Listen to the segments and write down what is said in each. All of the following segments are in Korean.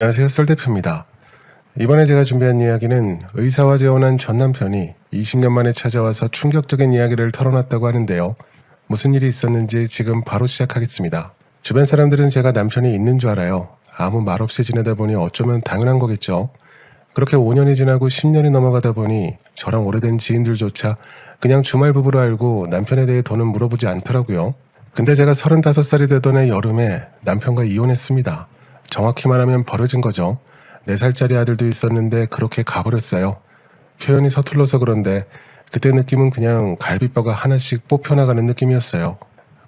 안녕하세요, 썰대표입니다. 이번에 제가 준비한 이야기는 의사와 재혼한 전 남편이 20년 만에 찾아와서 충격적인 이야기를 털어놨다고 하는데요. 무슨 일이 있었는지 지금 바로 시작하겠습니다. 주변 사람들은 제가 남편이 있는 줄 알아요. 아무 말 없이 지내다 보니 어쩌면 당연한 거겠죠. 그렇게 5년이 지나고 10년이 넘어가다 보니 저랑 오래된 지인들조차 그냥 주말 부부로 알고 남편에 대해 더는 물어보지 않더라고요. 근데 제가 35살이 되던 해 여름에 남편과 이혼했습니다. 정확히 말하면 버려진 거죠. 4살짜리 아들도 있었는데 그렇게 가버렸어요. 표현이 서툴러서 그런데 그때 느낌은 그냥 갈비뼈가 하나씩 뽑혀나가는 느낌이었어요.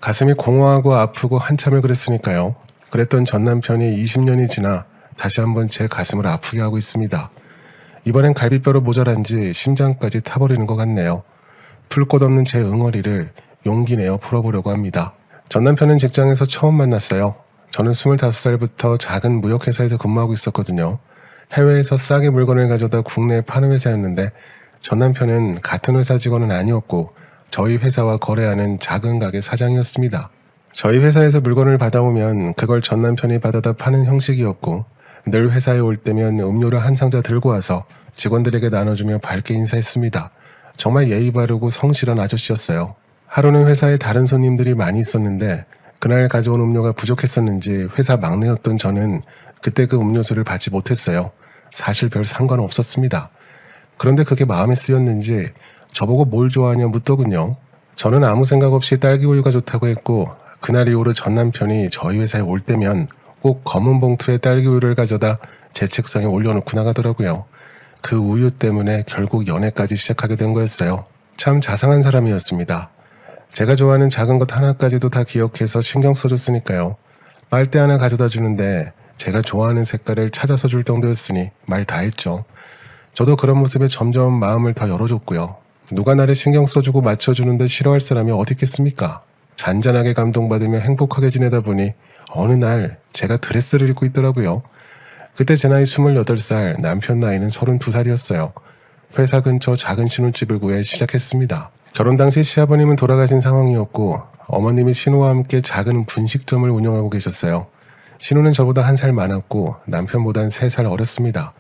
가슴이 공허하고 아프고 한참을 그랬으니까요. 그랬던 전 남편이 20년이 지나 다시 한번 제 가슴을 아프게 하고 있습니다. 이번엔 갈비뼈로 모자란지 심장까지 타버리는 것 같네요. 풀 곳 없는 제 응어리를 용기 내어 풀어보려고 합니다. 전 남편은 직장에서 처음 만났어요. 저는 25살부터 작은 무역회사에서 근무하고 있었거든요. 해외에서 싸게 물건을 가져다 국내에 파는 회사였는데 전 남편은 같은 회사 직원은 아니었고 저희 회사와 거래하는 작은 가게 사장이었습니다. 저희 회사에서 물건을 받아오면 그걸 전 남편이 받아다 파는 형식이었고 늘 회사에 올 때면 음료를 한 상자 들고 와서 직원들에게 나눠주며 밝게 인사했습니다. 정말 예의 바르고 성실한 아저씨였어요. 하루는 회사에 다른 손님들이 많이 있었는데 그날 가져온 음료가 부족했었는지 회사 막내였던 저는 그때 그 음료수를 받지 못했어요. 사실 별 상관없었습니다. 그런데 그게 마음에 쓰였는지 저보고 뭘 좋아하냐 묻더군요. 저는 아무 생각 없이 딸기 우유가 좋다고 했고 그날 이후로 전 남편이 저희 회사에 올 때면 꼭 검은 봉투에 딸기 우유를 가져다 제 책상에 올려놓고 나가더라고요. 그 우유 때문에 결국 연애까지 시작하게 된 거였어요. 참 자상한 사람이었습니다. 제가 좋아하는 작은 것 하나까지도 다 기억해서 신경 써줬으니까요. 빨대 하나 가져다 주는데 제가 좋아하는 색깔을 찾아서 줄 정도였으니 말 다 했죠. 저도 그런 모습에 점점 마음을 더 열어줬고요. 누가 나를 신경 써주고 맞춰주는데 싫어할 사람이 어디 있겠습니까? 잔잔하게 감동받으며 행복하게 지내다 보니 어느 날 제가 드레스를 입고 있더라고요. 그때 제 나이 28살, 남편 나이는 32살이었어요. 회사 근처 작은 신혼집을 구해 시작했습니다. 결혼 당시 시아버님은 돌아가신 상황이었고 어머님이 신우와 함께 작은 분식점을 운영하고 계셨어요. 신우는 저보다 1살 많았고 남편보단 3살 어렸습니다.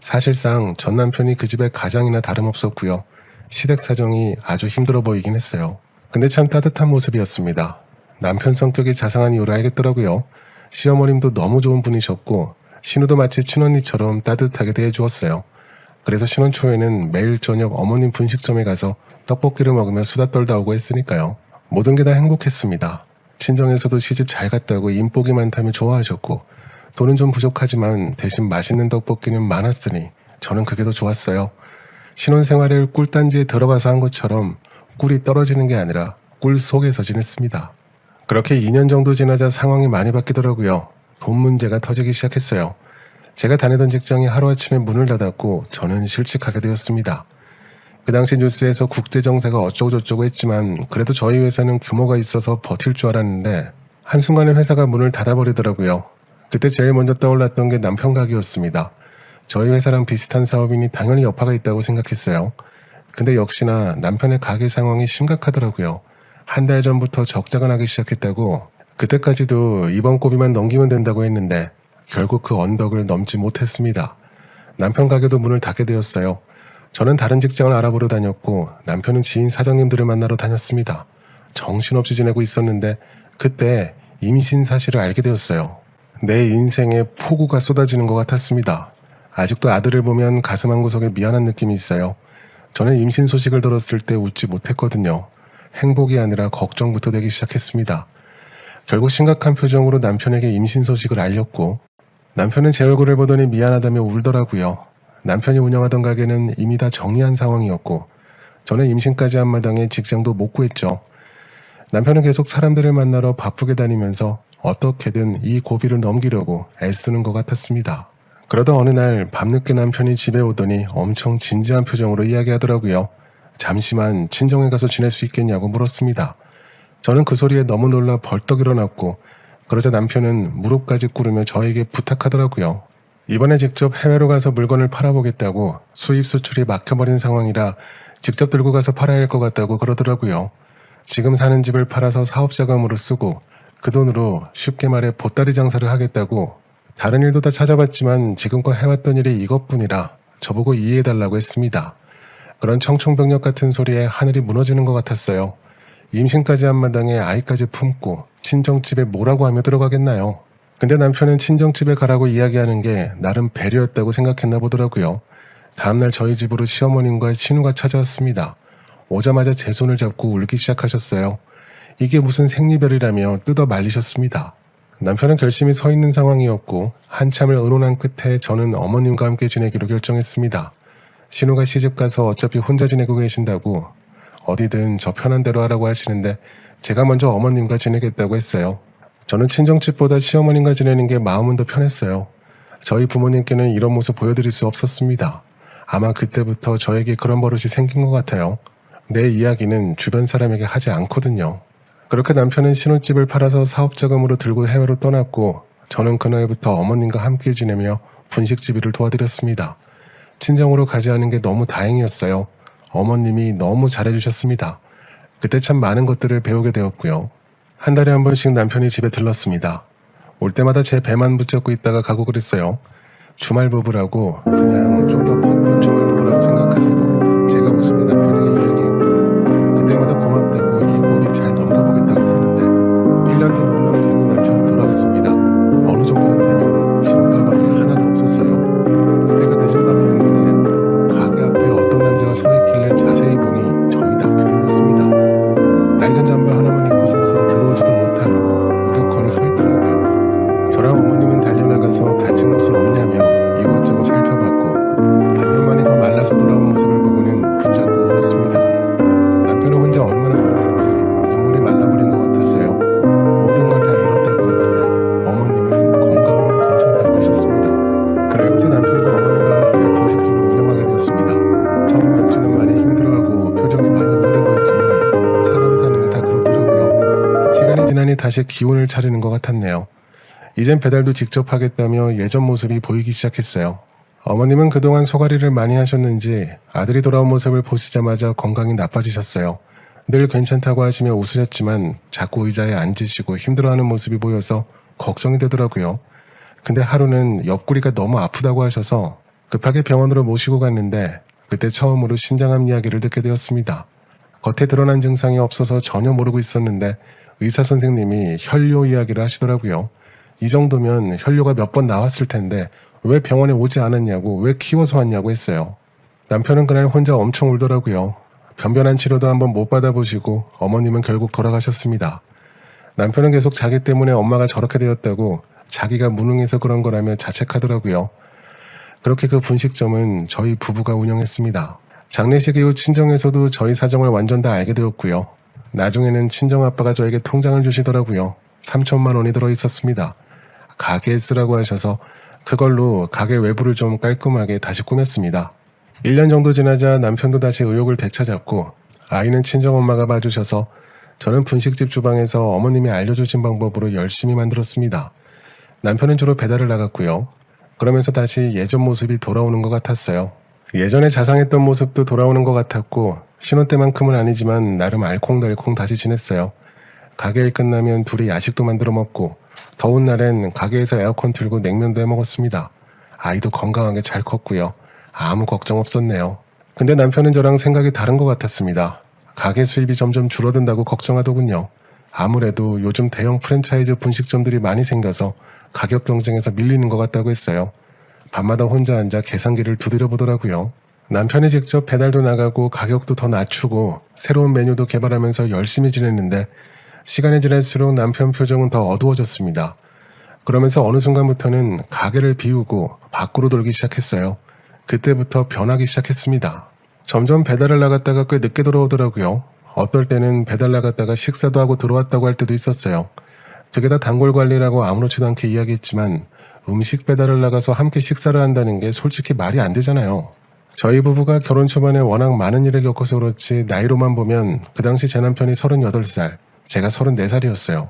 사실상 전 남편이 그 집의 가장이나 다름없었고요. 시댁 사정이 아주 힘들어 보이긴 했어요. 근데 참 따뜻한 모습이었습니다. 남편 성격이 자상한 이유를 알겠더라고요. 시어머님도 너무 좋은 분이셨고 신우도 마치 친언니처럼 따뜻하게 대해주었어요. 그래서 신혼 초에는 매일 저녁 어머님 분식점에 가서 떡볶이를 먹으며 수다 떨다 오고 했으니까요. 모든 게 다 행복했습니다. 친정에서도 시집 잘 갔다고 인복이 많다며 좋아하셨고 돈은 좀 부족하지만 대신 맛있는 떡볶이는 많았으니 저는 그게 더 좋았어요. 신혼생활을 꿀단지에 들어가서 한 것처럼 꿀이 떨어지는 게 아니라 꿀 속에서 지냈습니다. 그렇게 2년 정도 지나자 상황이 많이 바뀌더라고요. 돈 문제가 터지기 시작했어요. 제가 다니던 직장이 하루아침에 문을 닫았고 저는 실직하게 되었습니다. 그 당시 뉴스에서 국제정세가 어쩌고저쩌고 했지만 그래도 저희 회사는 규모가 있어서 버틸 줄 알았는데 한순간에 회사가 문을 닫아버리더라고요. 그때 제일 먼저 떠올랐던 게 남편 가게였습니다. 저희 회사랑 비슷한 사업이니 당연히 여파가 있다고 생각했어요. 근데 역시나 남편의 가게 상황이 심각하더라고요. 1달 전부터 적자가 나기 시작했다고 그때까지도 이번 고비만 넘기면 된다고 했는데 결국 그 언덕을 넘지 못했습니다. 남편 가게도 문을 닫게 되었어요. 저는 다른 직장을 알아보러 다녔고 남편은 지인 사장님들을 만나러 다녔습니다. 정신없이 지내고 있었는데 그때 임신 사실을 알게 되었어요. 내 인생에 폭우가 쏟아지는 것 같았습니다. 아직도 아들을 보면 가슴 한구석에 미안한 느낌이 있어요. 저는 임신 소식을 들었을 때 웃지 못했거든요. 행복이 아니라 걱정부터 되기 시작했습니다. 결국 심각한 표정으로 남편에게 임신 소식을 알렸고 남편은 제 얼굴을 보더니 미안하다며 울더라고요. 남편이 운영하던 가게는 이미 다 정리한 상황이었고 저는 임신까지 한 마당에 직장도 못 구했죠. 남편은 계속 사람들을 만나러 바쁘게 다니면서 어떻게든 이 고비를 넘기려고 애쓰는 것 같았습니다. 그러다 어느 날 밤늦게 남편이 집에 오더니 엄청 진지한 표정으로 이야기하더라고요. 잠시만 친정에 가서 지낼 수 있겠냐고 물었습니다. 저는 그 소리에 너무 놀라 벌떡 일어났고 그러자 남편은 무릎까지 꿇으며 저에게 부탁하더라고요. 이번에 직접 해외로 가서 물건을 팔아보겠다고 수입 수출이 막혀버린 상황이라 직접 들고 가서 팔아야 할 것 같다고 그러더라고요. 지금 사는 집을 팔아서 사업자금으로 쓰고 그 돈으로 쉽게 말해 보따리 장사를 하겠다고 다른 일도 다 찾아봤지만 지금껏 해왔던 일이 이것뿐이라 저보고 이해해달라고 했습니다. 그런 청천벽력 같은 소리에 하늘이 무너지는 것 같았어요. 임신까지 한 마당에 아이까지 품고 친정집에 뭐라고 하며 들어가겠나요? 근데 남편은 친정집에 가라고 이야기하는 게 나름 배려였다고 생각했나 보더라고요. 다음날 저희 집으로 시어머님과 신우가 찾아왔습니다. 오자마자 제 손을 잡고 울기 시작하셨어요. 이게 무슨 생리별이라며 뜯어 말리셨습니다. 남편은 결심이 서 있는 상황이었고 한참을 의논한 끝에 저는 어머님과 함께 지내기로 결정했습니다. 신우가 시집가서 어차피 혼자 지내고 계신다고 어디든 저 편한 대로 하라고 하시는데 제가 먼저 어머님과 지내겠다고 했어요. 저는 친정집보다 시어머님과 지내는 게 마음은 더 편했어요. 저희 부모님께는 이런 모습 보여드릴 수 없었습니다. 아마 그때부터 저에게 그런 버릇이 생긴 것 같아요. 내 이야기는 주변 사람에게 하지 않거든요. 그렇게 남편은 신혼집을 팔아서 사업자금으로 들고 해외로 떠났고 저는 그날부터 어머님과 함께 지내며 분식집일을 도와드렸습니다. 친정으로 가지 않은 게 너무 다행이었어요. 어머님이 너무 잘해주셨습니다. 그때 참 많은 것들을 배우게 되었고요. 한 달에 한 번씩 남편이 집에 들렀습니다. 올 때마다 제 배만 붙잡고 있다가 가고 그랬어요. 주말 부부라고 그냥 좀 더 바쁜 주말 부부라고 생각하시고 제가 웃으며 남편에게 이야기했고 그때마다 고맙다고 이 고비 잘 넘겨보겠다고 했는데 1년도 못 넘기고 남편은 돌아왔습니다. 어느 정도였냐면 짐 가방이 하나도 없었어요. 그때가 늦은 밤이었는데 가게 앞에 어떤 남자가 서 있길래 자세히 보니 저희 남편이었습니다. 낡은 잠바 하나만 입고 서서 들어오지도 못하고 우두커니 서 있더라고요. 저랑 어머님은 달려나가서 다친 곳은 없냐며 이것저것 살펴봤고 반년만에 더 말라서 돌아온 모습을 보고는 붙잡고 울었습니다. 남편은 혼자 얼마나 울었는지 눈물이 말라버린 것 같았어요. 모든 걸 다 잃었다고 하길래 어머님은 건강하면 괜찮다고 하셨습니다. 그날부터 남편도 어머니와 함께 분식집을 운영하게 되었습니다. 처음 몇 주는 많이 힘들어하고 표정이 많이 우울해 보였지만 사람 사는 게 다 그렇더라고요. 시간이 지나니 다시 기운을 차리는 것 같았네요. 이젠 배달도 직접 하겠다며 예전 모습이 보이기 시작했어요. 어머님은 그동안 소가리를 많이 하셨는지 아들이 돌아온 모습을 보시자마자 건강이 나빠지셨어요. 늘 괜찮다고 하시며 웃으셨지만 자꾸 의자에 앉으시고 힘들어하는 모습이 보여서 걱정이 되더라고요. 근데 하루는 옆구리가 너무 아프다고 하셔서 급하게 병원으로 모시고 갔는데 그때 처음으로 신장암 이야기를 듣게 되었습니다. 겉에 드러난 증상이 없어서 전혀 모르고 있었는데 의사 선생님이 혈뇨 이야기를 하시더라고요. 이 정도면 혈뇨가 몇 번 나왔을 텐데 왜 병원에 오지 않았냐고 왜 키워서 왔냐고 했어요. 남편은 그날 혼자 엄청 울더라고요. 변변한 치료도 한번 못 받아보시고 어머님은 결국 돌아가셨습니다. 남편은 계속 자기 때문에 엄마가 저렇게 되었다고 자기가 무능해서 그런 거라며 자책하더라고요. 그렇게 그 분식점은 저희 부부가 운영했습니다. 장례식 이후 친정에서도 저희 사정을 완전 다 알게 되었고요. 나중에는 친정아빠가 저에게 통장을 주시더라고요. 3천만 원이 들어있었습니다. 가게에 쓰라고 하셔서 그걸로 가게 외부를 좀 깔끔하게 다시 꾸몄습니다. 1년 정도 지나자 남편도 다시 의욕을 되찾았고 아이는 친정엄마가 봐주셔서 저는 분식집 주방에서 어머님이 알려주신 방법으로 열심히 만들었습니다. 남편은 주로 배달을 나갔고요. 그러면서 다시 예전 모습이 돌아오는 것 같았어요. 예전에 자상했던 모습도 돌아오는 것 같았고 신혼 때만큼은 아니지만 나름 알콩달콩 다시 지냈어요. 가게 일 끝나면 둘이 야식도 만들어 먹고 더운 날엔 가게에서 에어컨 틀고 냉면도 해 먹었습니다. 아이도 건강하게 잘 컸고요. 아무 걱정 없었네요. 근데 남편은 저랑 생각이 다른 것 같았습니다. 가게 수입이 점점 줄어든다고 걱정하더군요. 아무래도 요즘 대형 프랜차이즈 분식점들이 많이 생겨서 가격 경쟁에서 밀리는 것 같다고 했어요. 밤마다 혼자 앉아 계산기를 두드려 보더라고요. 남편이 직접 배달도 나가고 가격도 더 낮추고 새로운 메뉴도 개발하면서 열심히 지냈는데 시간이 지날수록 남편 표정은 더 어두워졌습니다. 그러면서 어느 순간부터는 가게를 비우고 밖으로 돌기 시작했어요. 그때부터 변하기 시작했습니다. 점점 배달을 나갔다가 꽤 늦게 돌아오더라고요. 어떨 때는 배달 나갔다가 식사도 하고 들어왔다고 할 때도 있었어요. 그게 다 단골 관리라고 아무렇지도 않게 이야기했지만 음식 배달을 나가서 함께 식사를 한다는 게 솔직히 말이 안 되잖아요. 저희 부부가 결혼 초반에 워낙 많은 일을 겪어서 그렇지 나이로만 보면 그 당시 제 남편이 38살, 제가 34살이었어요.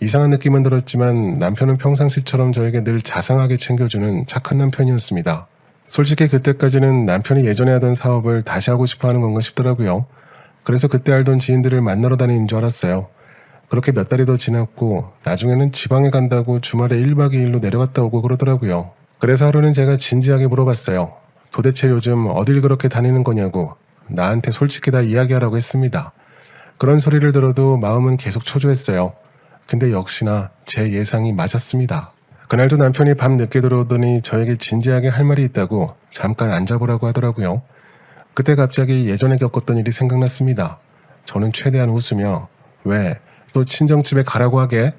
이상한 느낌은 들었지만 남편은 평상시처럼 저에게 늘 자상하게 챙겨주는 착한 남편이었습니다. 솔직히 그때까지는 남편이 예전에 하던 사업을 다시 하고 싶어 하는 건가 싶더라고요. 그래서 그때 알던 지인들을 만나러 다니는 줄 알았어요. 그렇게 몇 달이 더 지났고 나중에는 지방에 간다고 주말에 1박 2일로 내려갔다 오고 그러더라고요. 그래서 하루는 제가 진지하게 물어봤어요. 도대체 요즘 어딜 그렇게 다니는 거냐고 나한테 솔직히 다 이야기하라고 했습니다. 그런 소리를 들어도 마음은 계속 초조했어요. 근데 역시나 제 예상이 맞았습니다. 그날도 남편이 밤 늦게 들어오더니 저에게 진지하게 할 말이 있다고 잠깐 앉아보라고 하더라고요. 그때 갑자기 예전에 겪었던 일이 생각났습니다. 저는 최대한 웃으며 왜? 또 친정집에 가라고 하게?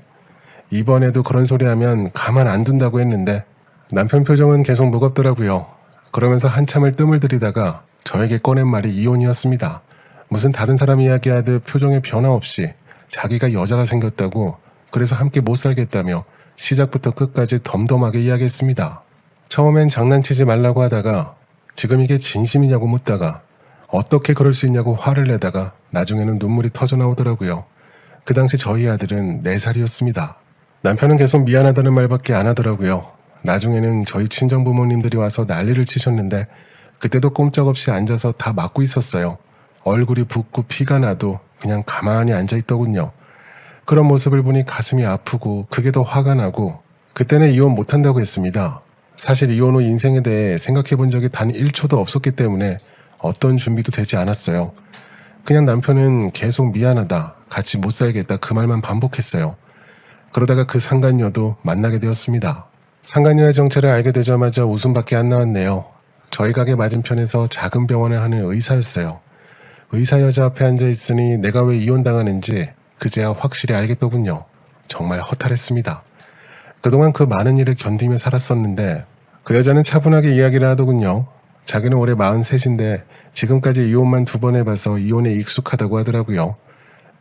이번에도 그런 소리 하면 가만 안 둔다고 했는데 남편 표정은 계속 무겁더라고요. 그러면서 한참을 뜸을 들이다가 저에게 꺼낸 말이 이혼이었습니다. 무슨 다른 사람 이야기하듯 표정에 변화 없이 자기가 여자가 생겼다고 그래서 함께 못 살겠다며 시작부터 끝까지 덤덤하게 이야기했습니다. 처음엔 장난치지 말라고 하다가 지금 이게 진심이냐고 묻다가 어떻게 그럴 수 있냐고 화를 내다가 나중에는 눈물이 터져 나오더라고요. 그 당시 저희 아들은 4살이었습니다. 남편은 계속 미안하다는 말밖에 안 하더라고요. 나중에는 저희 친정 부모님들이 와서 난리를 치셨는데 그때도 꼼짝없이 앉아서 다 맞고 있었어요. 얼굴이 붓고 피가 나도 그냥 가만히 앉아있더군요. 그런 모습을 보니 가슴이 아프고 그게 더 화가 나고 그때는 이혼 못한다고 했습니다. 사실 이혼 후 인생에 대해 생각해 본 적이 단 1초도 없었기 때문에 어떤 준비도 되지 않았어요. 그냥 남편은 계속 미안하다, 같이 못 살겠다 그 말만 반복했어요. 그러다가 그 상간녀도 만나게 되었습니다. 상간녀의 정체를 알게 되자마자 웃음밖에 안 나왔네요. 저희 가게 맞은편에서 작은 병원을 하는 의사였어요. 의사 여자 앞에 앉아 있으니 내가 왜 이혼당하는지 그제야 확실히 알겠더군요. 정말 허탈했습니다. 그동안 그 많은 일을 견디며 살았었는데 그 여자는 차분하게 이야기를 하더군요. 자기는 올해 43인데 지금까지 이혼만 2번 해봐서 이혼에 익숙하다고 하더라고요.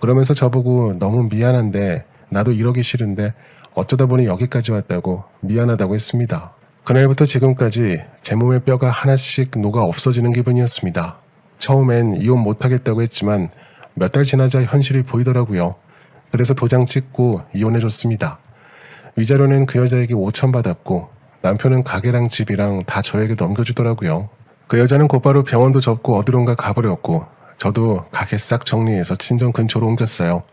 그러면서 저보고 너무 미안한데 나도 이러기 싫은데 어쩌다 보니 여기까지 왔다고 미안하다고 했습니다. 그날부터 지금까지 제 몸의 뼈가 하나씩 녹아 없어지는 기분이었습니다. 처음엔 이혼 못하겠다고 했지만 몇 달 지나자 현실이 보이더라고요. 그래서 도장 찍고 이혼해줬습니다. 위자료는 그 여자에게 5천 받았고 남편은 가게랑 집이랑 다 저에게 넘겨주더라고요. 그 여자는 곧바로 병원도 접고 어디론가 가버렸고 저도 가게 싹 정리해서 친정 근처로 옮겼어요.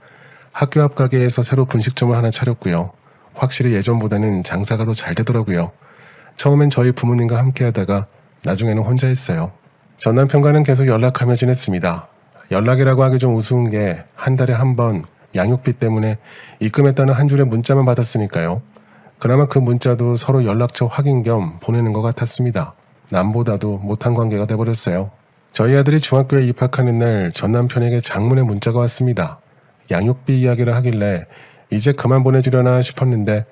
학교 앞 가게에서 새로 분식점을 하나 차렸고요. 확실히 예전보다는 장사가 더 잘 되더라고요. 처음엔 저희 부모님과 함께 하다가 나중에는 혼자 했어요. 전 남편과는 계속 연락하며 지냈습니다. 연락이라고 하기 좀 우스운 게 한 달에 한 번 양육비 때문에 입금했다는 한 줄의 문자만 받았으니까요. 그나마 그 문자도 서로 연락처 확인 겸 보내는 것 같았습니다. 남보다도 못한 관계가 돼버렸어요. 저희 아들이 중학교에 입학하는 날 전 남편에게 장문의 문자가 왔습니다. 양육비 이야기를 하길래 이제 그만 보내주려나 싶었는데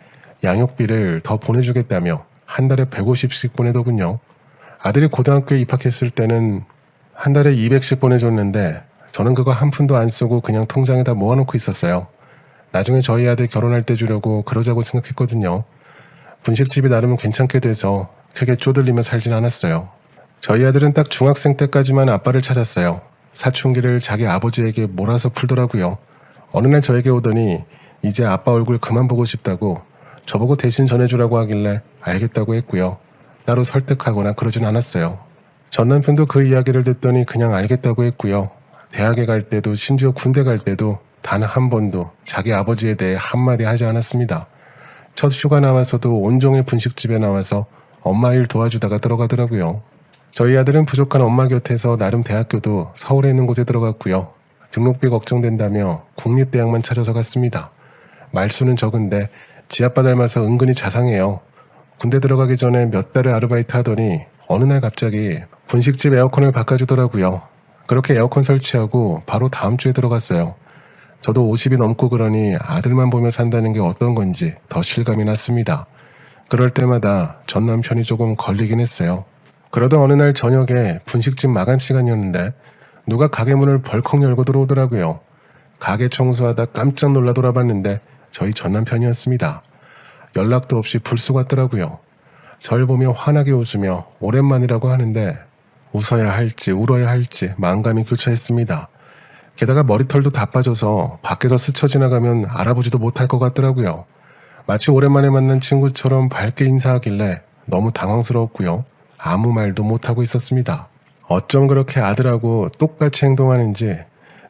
양육비를 더 보내주겠다며 한 달에 150씩 보내더군요. 아들이 고등학교에 입학했을 때는 한 달에 200씩 보내줬는데 저는 그거 한 푼도 안 쓰고 그냥 통장에다 모아놓고 있었어요. 나중에 저희 아들 결혼할 때 주려고 그러자고 생각했거든요. 분식집이 나름 괜찮게 돼서 크게 쪼들리며 살진 않았어요. 저희 아들은 딱 중학생 때까지만 아빠를 찾았어요. 사춘기를 자기 아버지에게 몰아서 풀더라고요. 어느 날 저에게 오더니 이제 아빠 얼굴 그만 보고 싶다고 저보고 대신 전해주라고 하길래 알겠다고 했고요. 따로 설득하거나 그러진 않았어요. 전 남편도 그 이야기를 듣더니 그냥 알겠다고 했고요. 대학에 갈 때도 심지어 군대 갈 때도 단 한 번도 자기 아버지에 대해 한마디 하지 않았습니다. 첫 휴가 나와서도 온종일 분식집에 나와서 엄마 일 도와주다가 들어가더라고요. 저희 아들은 부족한 엄마 곁에서 나름 대학교도 서울에 있는 곳에 들어갔고요. 등록비 걱정된다며 국립대학만 찾아서 갔습니다. 말수는 적은데 지아빠 닮아서 은근히 자상해요. 군대 들어가기 전에 몇 달을 아르바이트 하더니 어느 날 갑자기 분식집 에어컨을 바꿔주더라고요. 그렇게 에어컨 설치하고 바로 다음 주에 들어갔어요. 저도 50이 넘고 그러니 아들만 보며 산다는 게 어떤 건지 더 실감이 났습니다. 그럴 때마다 전 남편이 조금 걸리긴 했어요. 그러던 어느 날 저녁에 분식집 마감 시간이었는데 누가 가게 문을 벌컥 열고 들어오더라고요. 가게 청소하다 깜짝 놀라 돌아봤는데 저희 전 남편이었습니다. 연락도 없이 불쑥 왔더라고요. 절 보며 환하게 웃으며 오랜만이라고 하는데 웃어야 할지 울어야 할지 마음감이 교차했습니다. 게다가 머리털도 다 빠져서 밖에서 스쳐 지나가면 알아보지도 못할 것 같더라고요. 마치 오랜만에 만난 친구처럼 밝게 인사하길래 너무 당황스러웠고요. 아무 말도 못하고 있었습니다. 어쩜 그렇게 아들하고 똑같이 행동하는지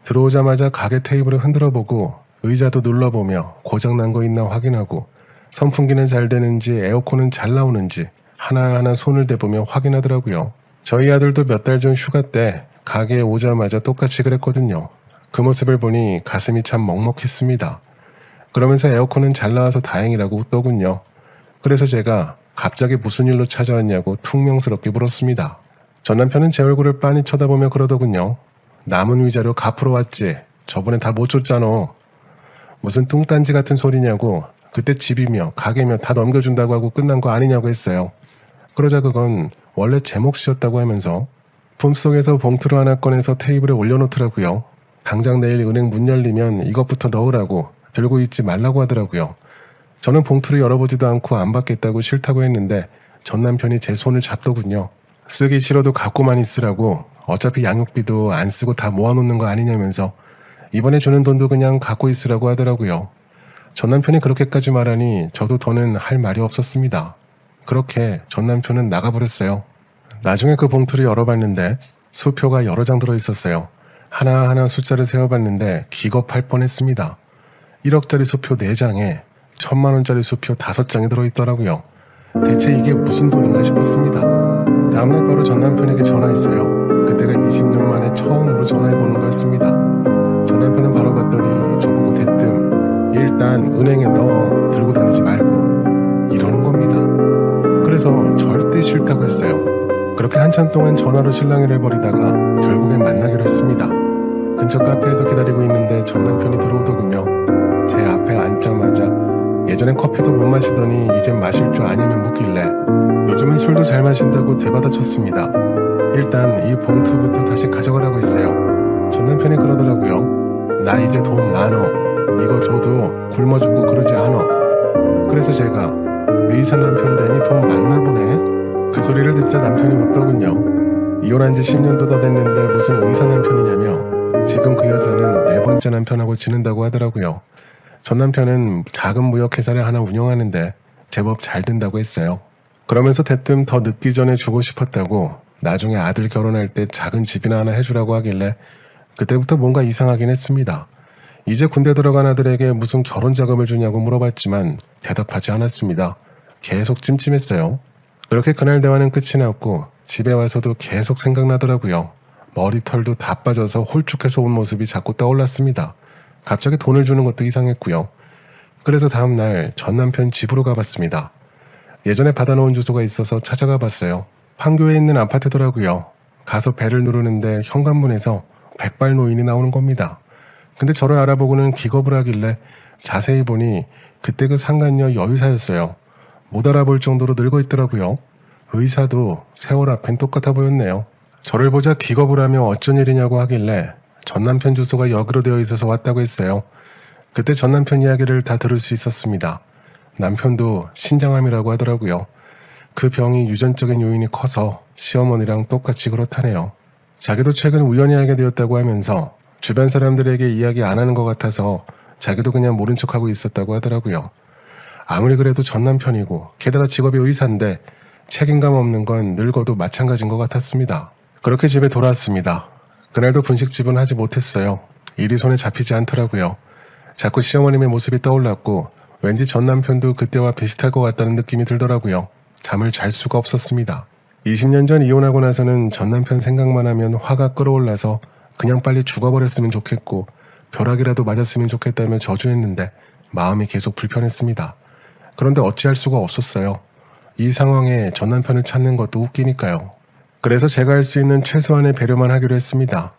들어오자마자 가게 테이블을 흔들어보고 의자도 눌러보며 고장난 거 있나 확인하고 선풍기는 잘 되는지 에어컨은 잘 나오는지 하나하나 손을 대보며 확인하더라고요. 저희 아들도 몇 달 전 휴가 때 가게에 오자마자 똑같이 그랬거든요. 그 모습을 보니 가슴이 참 먹먹했습니다. 그러면서 에어컨은 잘 나와서 다행이라고 웃더군요. 그래서 제가 갑자기 무슨 일로 찾아왔냐고 퉁명스럽게 물었습니다. 전 남편은 제 얼굴을 빤히 쳐다보며 그러더군요. 남은 위자료 갚으러 왔지. 저번에 다 못 줬잖아. 무슨 뚱딴지 같은 소리냐고. 그때 집이며 가게며 다 넘겨준다고 하고 끝난 거 아니냐고 했어요. 그러자 그건 원래 제 몫이었다고 하면서 품속에서 봉투를 하나 꺼내서 테이블에 올려놓더라고요. 당장 내일 은행 문 열리면 이것부터 넣으라고 들고 있지 말라고 하더라고요. 저는 봉투를 열어보지도 않고 안 받겠다고 싫다고 했는데 전 남편이 제 손을 잡더군요. 쓰기 싫어도 갖고만 있으라고 어차피 양육비도 안 쓰고 다 모아놓는 거 아니냐면서 이번에 주는 돈도 그냥 갖고 있으라고 하더라고요. 전 남편이 그렇게까지 말하니 저도 더는 할 말이 없었습니다. 그렇게 전 남편은 나가버렸어요. 나중에 그 봉투를 열어봤는데 수표가 여러 장 들어있었어요. 하나하나 숫자를 세어봤는데 기겁할 뻔했습니다. 1억짜리 수표 4장에 1000만원짜리 수표 5장이 들어있더라고요. 대체 이게 무슨 돈인가 싶었습니다. 다음날 바로 전 남편에게 전화했어요. 그때가 20년 만에 처음으로 전화해보는 거였습니다. 전 남편은 바로 봤더니 저보고 대뜸 일단 은행에 넣어 들고 다니지 말고 이러는 겁니다. 그래서 절대 싫다고 했어요. 그렇게 한참 동안 전화로 실랑이를 벌이다가 결국엔 만나기로 했습니다. 근처 카페에서 기다리고 있는데 전 남편이 들어오더군요. 제 앞에 앉자마자 예전엔 커피도 못 마시더니 이젠 마실 줄 아냐며 묻길래 요즘은 술도 잘 마신다고 되받아쳤습니다. 일단 이 봉투부터 다시 가져가라고 했어요. 전 남편이 그러더라고요. 나 이제 돈 많어. 이거 줘도 굶어 죽고 그러지 않아. 그래서 제가 의사 남편 되니 돈 많나 보네. 그 소리를 듣자 남편이 웃더군요. 이혼한 지 10년도 더 됐는데 무슨 의사 남편이냐며 지금 그 여자는 4번째 남편하고 지낸다고 하더라고요. 전 남편은 작은 무역회사를 하나 운영하는데 제법 잘 된다고 했어요. 그러면서 대뜸 더 늦기 전에 주고 싶었다고 나중에 아들 결혼할 때 작은 집이나 하나 해주라고 하길래 그때부터 뭔가 이상하긴 했습니다. 이제 군대 들어간 아들에게 무슨 결혼 자금을 주냐고 물어봤지만 대답하지 않았습니다. 계속 찜찜했어요. 그렇게 그날 대화는 끝이 났고 집에 와서도 계속 생각나더라고요. 머리털도 다 빠져서 홀쭉해서 온 모습이 자꾸 떠올랐습니다. 갑자기 돈을 주는 것도 이상했고요. 그래서 다음날 전 남편 집으로 가봤습니다. 예전에 받아놓은 주소가 있어서 찾아가 봤어요. 판교에 있는 아파트더라고요. 가서 벨을 누르는데 현관문에서 백발 노인이 나오는 겁니다. 근데 저를 알아보고는 기겁을 하길래 자세히 보니 그때 그 상간녀 여의사였어요. 못 알아볼 정도로 늙어 있더라고요. 의사도 세월 앞엔 똑같아 보였네요. 저를 보자 기겁을 하며 어쩐 일이냐고 하길래 전 남편 주소가 여기로 되어 있어서 왔다고 했어요. 그때 전 남편 이야기를 다 들을 수 있었습니다. 남편도 신장암이라고 하더라고요. 그 병이 유전적인 요인이 커서 시어머니랑 똑같이 그렇다네요. 자기도 최근 우연히 알게 되었다고 하면서 주변 사람들에게 이야기 안 하는 것 같아서 자기도 그냥 모른 척하고 있었다고 하더라고요. 아무리 그래도 전 남편이고 게다가 직업이 의사인데 책임감 없는 건 늙어도 마찬가지인 것 같았습니다. 그렇게 집에 돌아왔습니다. 그날도 분식집은 하지 못했어요. 일이 손에 잡히지 않더라고요. 자꾸 시어머님의 모습이 떠올랐고 왠지 전 남편도 그때와 비슷할 것 같다는 느낌이 들더라고요. 잠을 잘 수가 없었습니다. 20년 전 이혼하고 나서는 전 남편 생각만 하면 화가 끌어올라서 그냥 빨리 죽어버렸으면 좋겠고 벼락이라도 맞았으면 좋겠다며 저주했는데 마음이 계속 불편했습니다. 그런데 어찌할 수가 없었어요. 이 상황에 전 남편을 찾는 것도 웃기니까요. 그래서 제가 할 수 있는 최소한의 배려만 하기로 했습니다.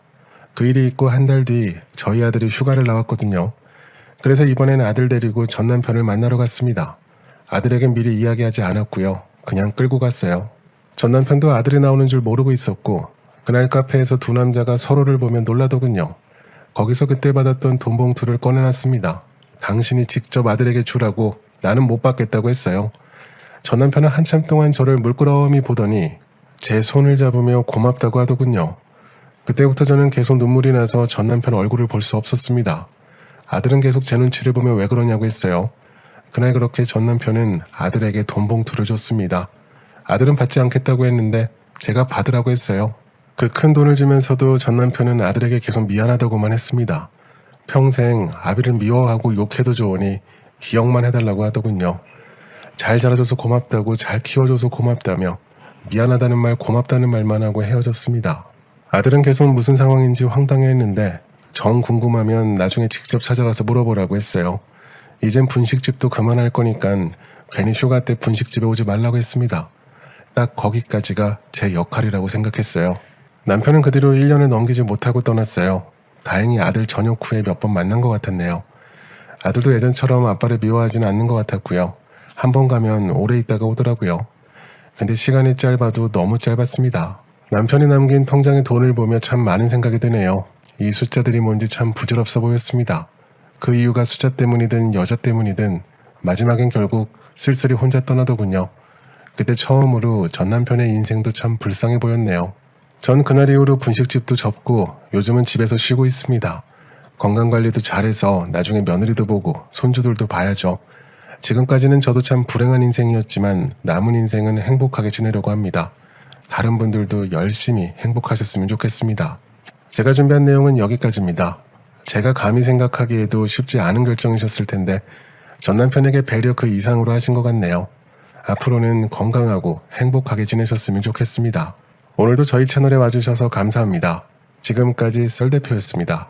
그 일이 있고 한 달 뒤 저희 아들이 휴가를 나왔거든요. 그래서 이번에는 아들 데리고 전 남편을 만나러 갔습니다. 아들에겐 미리 이야기하지 않았고요. 그냥 끌고 갔어요. 전 남편도 아들이 나오는 줄 모르고 있었고 그날 카페에서 두 남자가 서로를 보며 놀라더군요. 거기서 그때 받았던 돈 봉투를 꺼내놨습니다. 당신이 직접 아들에게 주라고 나는 못 받겠다고 했어요. 전 남편은 한참 동안 저를 물끄러미 보더니 제 손을 잡으며 고맙다고 하더군요. 그때부터 저는 계속 눈물이 나서 전 남편 얼굴을 볼 수 없었습니다. 아들은 계속 제 눈치를 보며 왜 그러냐고 했어요. 그날 그렇게 전 남편은 아들에게 돈 봉투를 줬습니다. 아들은 받지 않겠다고 했는데 제가 받으라고 했어요. 그 큰 돈을 주면서도 전 남편은 아들에게 계속 미안하다고만 했습니다. 평생 아비를 미워하고 욕해도 좋으니 기억만 해달라고 하더군요. 잘 자라줘서 고맙다고, 잘 키워줘서 고맙다며 미안하다는 말, 고맙다는 말만 하고 헤어졌습니다. 아들은 계속 무슨 상황인지 황당해했는데 정 궁금하면 나중에 직접 찾아가서 물어보라고 했어요. 이젠 분식집도 그만할 거니까 괜히 휴가 때 분식집에 오지 말라고 했습니다. 딱 거기까지가 제 역할이라고 생각했어요. 남편은 그 뒤로 1년을 넘기지 못하고 떠났어요. 다행히 아들 전역 후에 몇 번 만난 것 같았네요. 아들도 예전처럼 아빠를 미워하지는 않는 것 같았고요. 한 번 가면 오래 있다가 오더라고요. 근데 시간이 짧아도 너무 짧았습니다. 남편이 남긴 통장에 돈을 보며 참 많은 생각이 드네요. 이 숫자들이 뭔지 참 부질없어 보였습니다. 그 이유가 숫자 때문이든 여자 때문이든 마지막엔 결국 쓸쓸히 혼자 떠나더군요. 그때 처음으로 전 남편의 인생도 참 불쌍해 보였네요. 전 그날 이후로 분식집도 접고 요즘은 집에서 쉬고 있습니다. 건강관리도 잘해서 나중에 며느리도 보고 손주들도 봐야죠. 지금까지는 저도 참 불행한 인생이었지만 남은 인생은 행복하게 지내려고 합니다. 다른 분들도 열심히 행복하셨으면 좋겠습니다. 제가 준비한 내용은 여기까지입니다. 제가 감히 생각하기에도 쉽지 않은 결정이셨을 텐데 전 남편에게 배려 그 이상으로 하신 것 같네요. 앞으로는 건강하고 행복하게 지내셨으면 좋겠습니다. 오늘도 저희 채널에 와주셔서 감사합니다. 지금까지 썰대표였습니다.